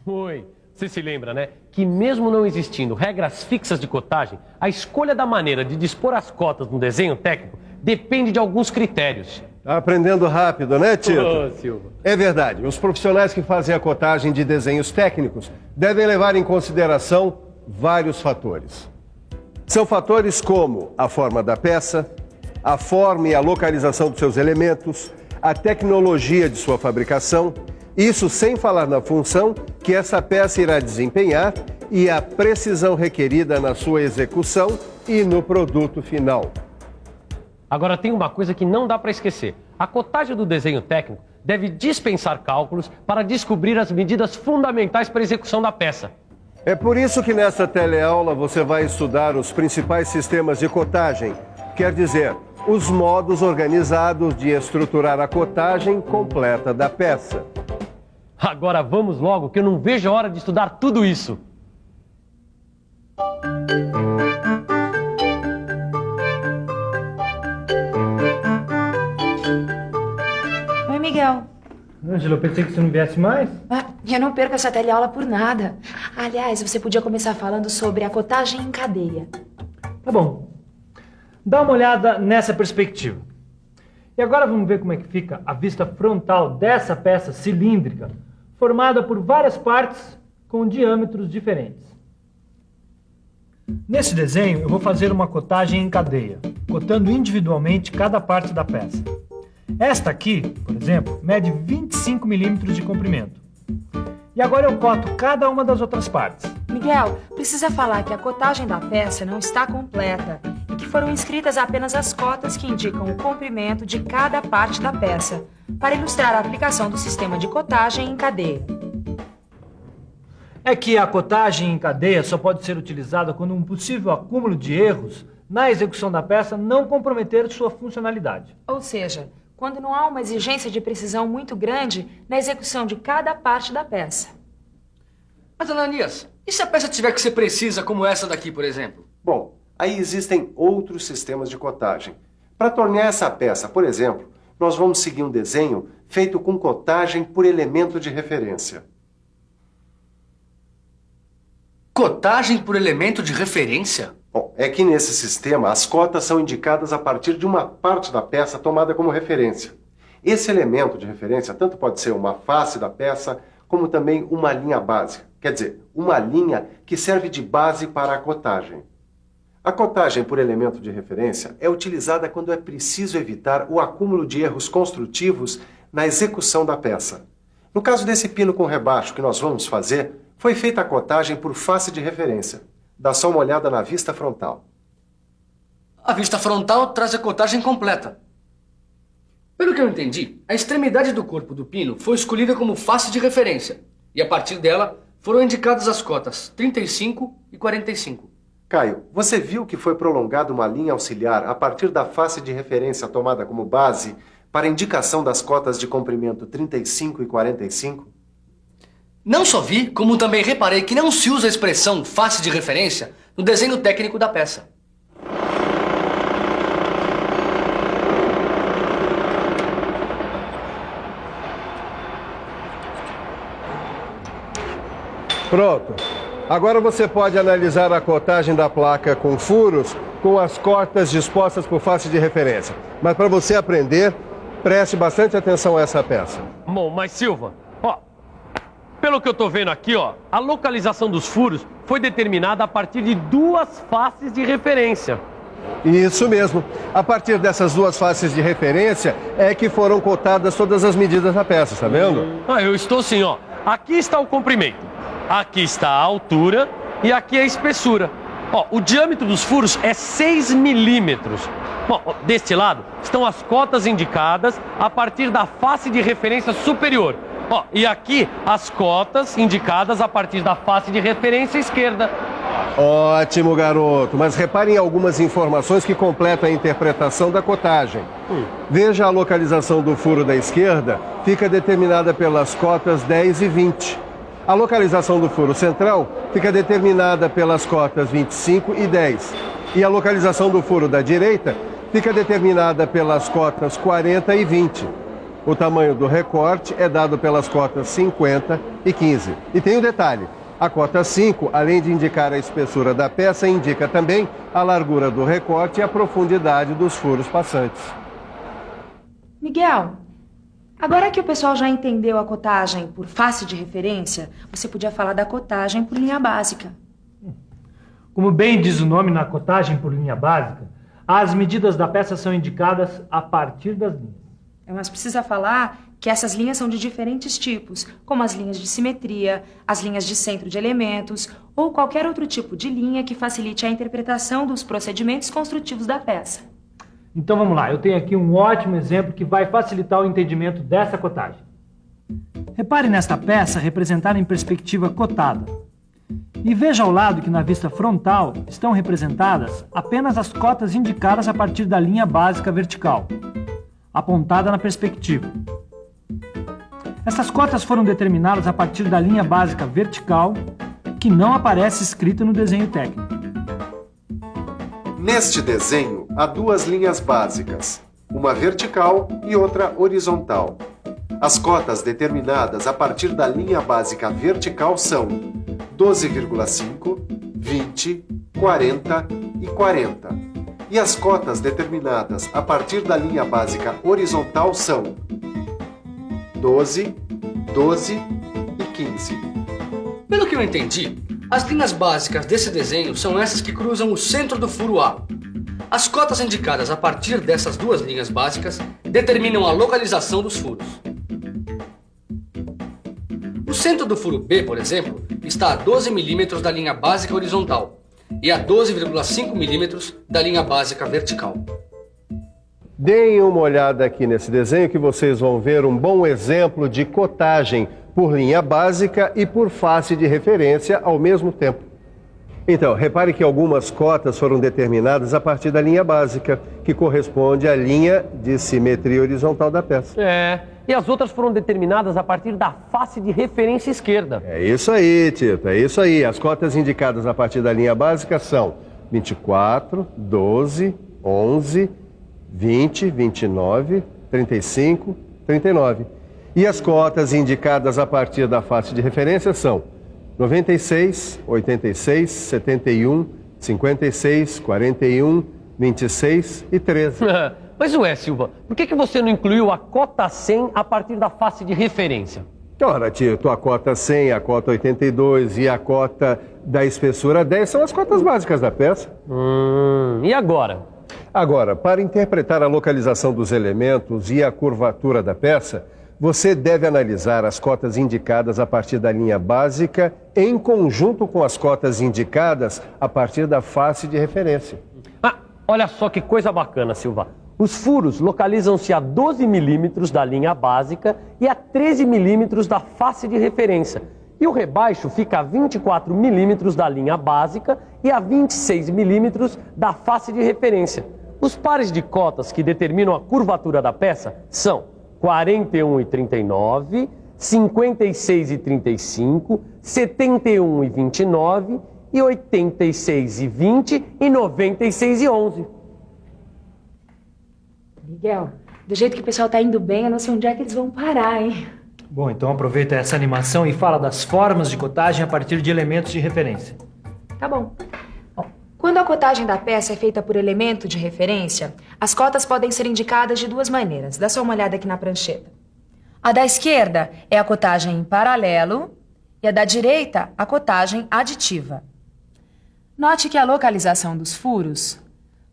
Oi, você se lembra, né? Que mesmo não existindo regras fixas de cotagem, a escolha da maneira de dispor as cotas no desenho técnico depende de alguns critérios. Tá aprendendo rápido, né, Tito? Ô, Silva. É verdade. Os profissionais que fazem a cotagem de desenhos técnicos devem levar em consideração vários fatores. São fatores como a forma da peça, a forma e a localização dos seus elementos, a tecnologia de sua fabricação, isso sem falar na função que essa peça irá desempenhar e a precisão requerida na sua execução e no produto final. Agora tem uma coisa que não dá para esquecer. A cotagem do desenho técnico deve dispensar cálculos para descobrir as medidas fundamentais para a execução da peça. É por isso que nessa teleaula você vai estudar os principais sistemas de cotagem, quer dizer, os modos organizados de estruturar a cotagem completa da peça. Agora vamos logo, que eu não vejo a hora de estudar tudo isso. Oi, Miguel. Ângela, eu pensei que você não viesse mais. Eu não perco essa teleaula por nada. Aliás, você podia começar falando sobre a cotagem em cadeia. Tá bom. Dá uma olhada nessa perspectiva. E agora vamos ver como é que fica a vista frontal dessa peça cilíndrica, formada por várias partes com diâmetros diferentes. Nesse desenho, eu vou fazer uma cotagem em cadeia, cotando individualmente cada parte da peça. Esta aqui, por exemplo, mede 25 milímetros de comprimento. E agora eu coto cada uma das outras partes. Miguel, precisa falar que a cotagem da peça não está completa e que foram inscritas apenas as cotas que indicam o comprimento de cada parte da peça, para ilustrar a aplicação do sistema de cotagem em cadeia. É que a cotagem em cadeia só pode ser utilizada quando um possível acúmulo de erros na execução da peça não comprometer sua funcionalidade. Ou seja, quando não há uma exigência de precisão muito grande na execução de cada parte da peça. Mas, Ananias, e se a peça tiver que ser precisa como essa daqui, por exemplo? Bom, aí existem outros sistemas de cotagem. Para tornear essa peça, por exemplo, nós vamos seguir um desenho feito com cotagem por elemento de referência. Cotagem por elemento de referência? Bom, é que nesse sistema as cotas são indicadas a partir de uma parte da peça tomada como referência. Esse elemento de referência tanto pode ser uma face da peça, como também uma linha básica. Quer dizer, uma linha que serve de base para a cotagem. A cotagem por elemento de referência é utilizada quando é preciso evitar o acúmulo de erros construtivos na execução da peça. No caso desse pino com rebaixo que nós vamos fazer, foi feita a cotagem por face de referência. Dá só uma olhada na vista frontal. A vista frontal traz a cotagem completa. Pelo que eu entendi, a extremidade do corpo do pino foi escolhida como face de referência. E a partir dela foram indicadas as cotas 35 e 45. Caio, você viu que foi prolongada uma linha auxiliar a partir da face de referência tomada como base para indicação das cotas de comprimento 35 e 45? Não só vi, como também reparei que não se usa a expressão face de referência no desenho técnico da peça. Pronto. Agora você pode analisar a cotagem da placa com furos com as cotas dispostas por face de referência. Mas para você aprender, preste bastante atenção a essa peça. Bom, mas Silva, pelo que eu tô vendo aqui, a localização dos furos foi determinada a partir de duas faces de referência. Isso mesmo. A partir dessas duas faces de referência é que foram cotadas todas as medidas da peça, tá vendo? Eu estou assim, Aqui está o comprimento, aqui está a altura e aqui a espessura. O diâmetro dos furos é 6 milímetros. Bom, deste lado estão as cotas indicadas a partir da face de referência superior. E aqui as cotas indicadas a partir da face de referência esquerda. Ótimo, garoto. Mas repare em algumas informações que completam a interpretação da cotagem. Veja a localização do furo da esquerda, fica determinada pelas cotas 10 e 20. A localização do furo central fica determinada pelas cotas 25 e 10. E a localização do furo da direita fica determinada pelas cotas 40 e 20. O tamanho do recorte é dado pelas cotas 50 e 15. E tem um detalhe, a cota 5, além de indicar a espessura da peça, indica também a largura do recorte e a profundidade dos furos passantes. Miguel, agora que o pessoal já entendeu a cotagem por face de referência, você podia falar da cotagem por linha básica. Como bem diz o nome na cotagem por linha básica, as medidas da peça são indicadas a partir das linhas. Mas precisa falar que essas linhas são de diferentes tipos, como as linhas de simetria, as linhas de centro de elementos ou qualquer outro tipo de linha que facilite a interpretação dos procedimentos construtivos da peça. Então vamos lá, eu tenho aqui um ótimo exemplo que vai facilitar o entendimento dessa cotagem. Repare nesta peça representada em perspectiva cotada. E veja ao lado que na vista frontal estão representadas apenas as cotas indicadas a partir da linha básica vertical, apontada na perspectiva. Essas cotas foram determinadas a partir da linha básica vertical, que não aparece escrita no desenho técnico. Neste desenho, há duas linhas básicas, uma vertical e outra horizontal. As cotas determinadas a partir da linha básica vertical são 12,5, 20, 40 e 40. E as cotas determinadas a partir da linha básica horizontal são 12, 12 e 15. Pelo que eu entendi, as linhas básicas desse desenho são essas que cruzam o centro do furo A. As cotas indicadas a partir dessas duas linhas básicas determinam a localização dos furos. O centro do furo B, por exemplo, está a 12 milímetros da linha básica horizontal e a 12,5 milímetros da linha básica vertical. Deem uma olhada aqui nesse desenho que vocês vão ver um bom exemplo de cotagem por linha básica e por face de referência ao mesmo tempo. Então, repare que algumas cotas foram determinadas a partir da linha básica, que corresponde à linha de simetria horizontal da peça. E as outras foram determinadas a partir da face de referência esquerda. É isso aí, Tito, é isso aí. As cotas indicadas a partir da linha básica são 24, 12, 11, 20, 29, 35, 39. E as cotas indicadas a partir da face de referência são 96, 86, 71, 56, 41, 26 e 13. Mas ué, Silva, por que você não incluiu a cota 100 a partir da face de referência? Ora, Tito, a cota 100, a cota 82 e a cota da espessura 10 são as cotas básicas da peça. E agora? Agora, para interpretar a localização dos elementos e a curvatura da peça, você deve analisar as cotas indicadas a partir da linha básica em conjunto com as cotas indicadas a partir da face de referência. Olha só que coisa bacana, Silva. Os furos localizam-se a 12 milímetros da linha básica e a 13 milímetros da face de referência. E o rebaixo fica a 24 milímetros da linha básica e a 26 milímetros da face de referência. Os pares de cotas que determinam a curvatura da peça são 41,39, 56,35, 71,29 e 86,20 e 96,11. Miguel, do jeito que o pessoal tá indo bem, eu não sei onde é que eles vão parar, hein? Bom, então aproveita essa animação e fala das formas de cotagem a partir de elementos de referência. Tá bom. Quando a cotagem da peça é feita por elemento de referência, as cotas podem ser indicadas de duas maneiras. Dá só uma olhada aqui na prancheta. A da esquerda é a cotagem em paralelo e a da direita, a cotagem aditiva. Note que a localização dos furos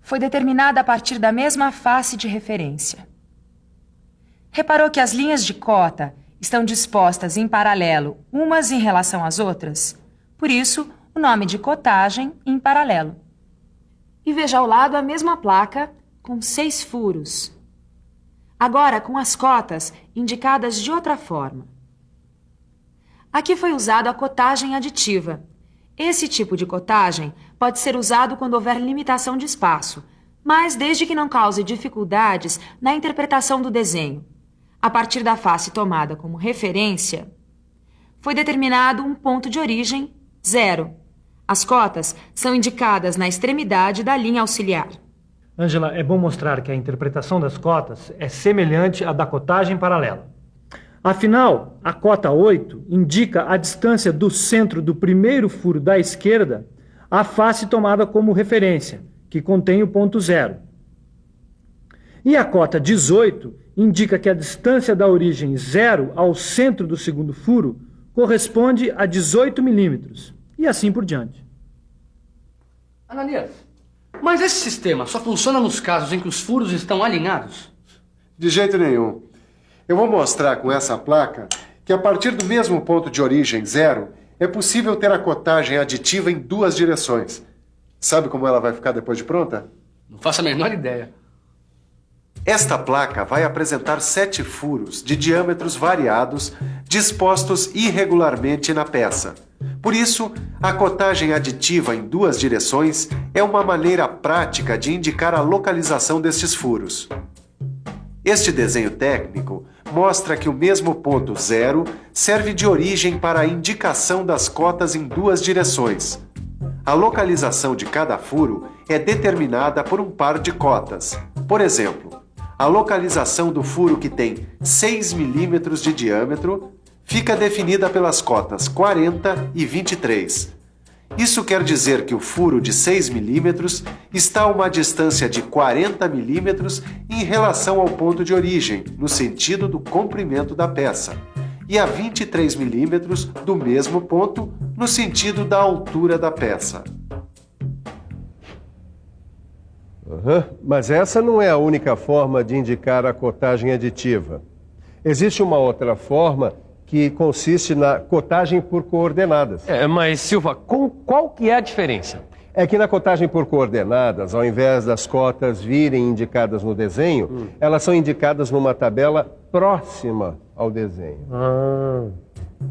foi determinada a partir da mesma face de referência. Reparou que as linhas de cota estão dispostas em paralelo umas em relação às outras? Por isso, o nome de cotagem em paralelo. E veja ao lado a mesma placa com 6 furos. Agora com as cotas indicadas de outra forma. Aqui foi usado a cotagem aditiva. Esse tipo de cotagem pode ser usado quando houver limitação de espaço, mas desde que não cause dificuldades na interpretação do desenho. A partir da face tomada como referência, foi determinado um ponto de origem 0. As cotas são indicadas na extremidade da linha auxiliar. Ângela, é bom mostrar que a interpretação das cotas é semelhante à da cotagem paralela. Afinal, a cota 8 indica a distância do centro do primeiro furo da esquerda à face tomada como referência, que contém o ponto 0. E a cota 18 indica que a distância da origem 0 ao centro do segundo furo corresponde a 18 milímetros, e assim por diante. Ananias, mas esse sistema só funciona nos casos em que os furos estão alinhados? De jeito nenhum. Eu vou mostrar com essa placa que a partir do mesmo ponto de origem 0, é possível ter a cotagem aditiva em duas direções. Sabe como ela vai ficar depois de pronta? Não faço a menor ideia. Esta placa vai apresentar 7 furos de diâmetros variados dispostos irregularmente na peça. Por isso, a cotagem aditiva em duas direções é uma maneira prática de indicar a localização destes furos. Este desenho técnico mostra que o mesmo ponto 0 serve de origem para a indicação das cotas em duas direções. A localização de cada furo é determinada por um par de cotas. Por exemplo, a localização do furo que tem 6 milímetros de diâmetro fica definida pelas cotas 40 e 23. Isso quer dizer que o furo de 6 milímetros está a uma distância de 40 milímetros em relação ao ponto de origem, no sentido do comprimento da peça, e a 23 milímetros do mesmo ponto, no sentido da altura da peça. Mas essa não é a única forma de indicar a cotagem aditiva. Existe uma outra forma que consiste na cotagem por coordenadas. Mas Silva, qual que é a diferença? É que na cotagem por coordenadas, ao invés das cotas virem indicadas no desenho, elas são indicadas numa tabela próxima ao desenho.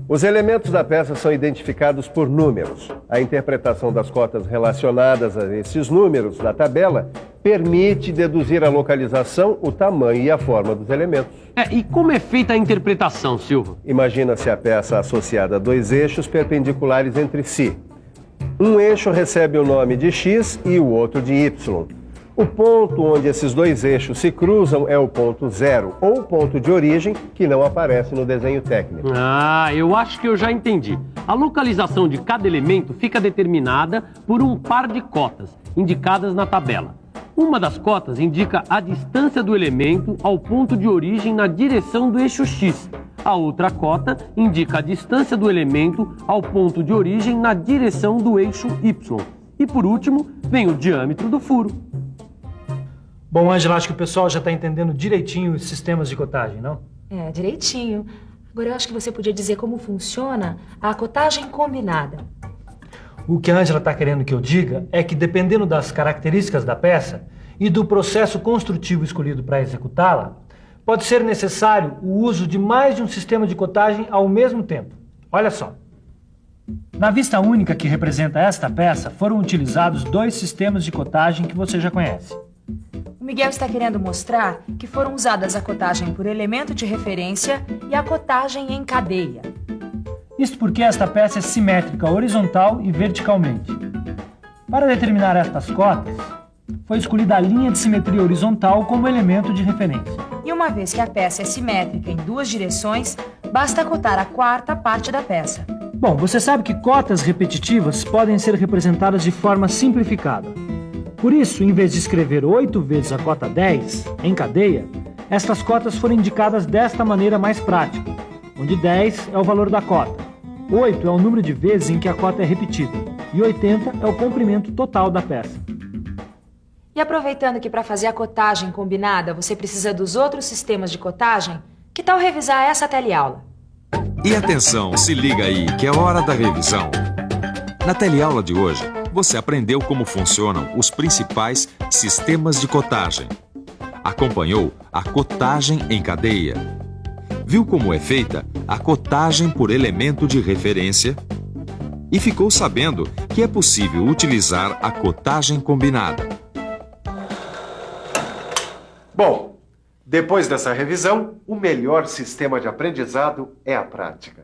Os elementos da peça são identificados por números. A interpretação das cotas relacionadas a esses números da tabela permite deduzir a localização, o tamanho e a forma dos elementos. E como é feita a interpretação, Silva? Imagina-se a peça associada a dois eixos perpendiculares entre si. Um eixo recebe o nome de X e o outro de Y. O ponto onde esses dois eixos se cruzam é o ponto 0, ou ponto de origem, que não aparece no desenho técnico. Eu acho que eu já entendi. A localização de cada elemento fica determinada por um par de cotas, indicadas na tabela. Uma das cotas indica a distância do elemento ao ponto de origem na direção do eixo X. A outra cota indica a distância do elemento ao ponto de origem na direção do eixo Y. E por último, vem o diâmetro do furo. Bom, Ângela, acho que o pessoal já está entendendo direitinho os sistemas de cotagem, não? Direitinho. Agora eu acho que você podia dizer como funciona a cotagem combinada. O que a Ângela está querendo que eu diga é que, dependendo das características da peça e do processo construtivo escolhido para executá-la, pode ser necessário o uso de mais de um sistema de cotagem ao mesmo tempo. Olha só. Na vista única que representa esta peça, foram utilizados dois sistemas de cotagem que você já conhece. O Miguel está querendo mostrar que foram usadas a cotagem por elemento de referência e a cotagem em cadeia. Isto porque esta peça é simétrica horizontal e verticalmente. Para determinar estas cotas, foi escolhida a linha de simetria horizontal como elemento de referência. E uma vez que a peça é simétrica em duas direções, basta cotar a quarta parte da peça. Bom, você sabe que cotas repetitivas podem ser representadas de forma simplificada. Por isso, em vez de escrever 8 vezes a cota 10 em cadeia, estas cotas foram indicadas desta maneira mais prática, onde 10 é o valor da cota, 8 é o número de vezes em que a cota é repetida e 80 é o comprimento total da peça. E aproveitando que para fazer a cotagem combinada você precisa dos outros sistemas de cotagem, que tal revisar essa teleaula? E atenção, se liga aí que é hora da revisão. Na teleaula de hoje, você aprendeu como funcionam os principais sistemas de cotagem. Acompanhou a cotagem em cadeia. Viu como é feita a cotagem por elemento de referência? E ficou sabendo que é possível utilizar a cotagem combinada. Bom, depois dessa revisão, o melhor sistema de aprendizado é a prática.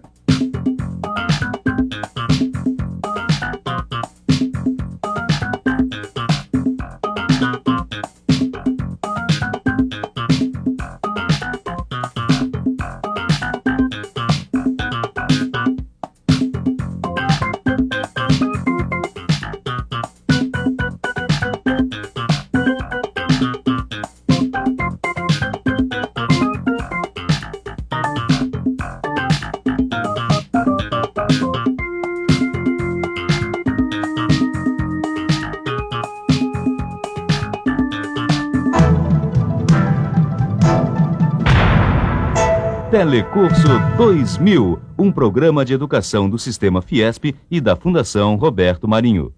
Telecurso 2000, um programa de educação do Sistema Fiesp e da Fundação Roberto Marinho.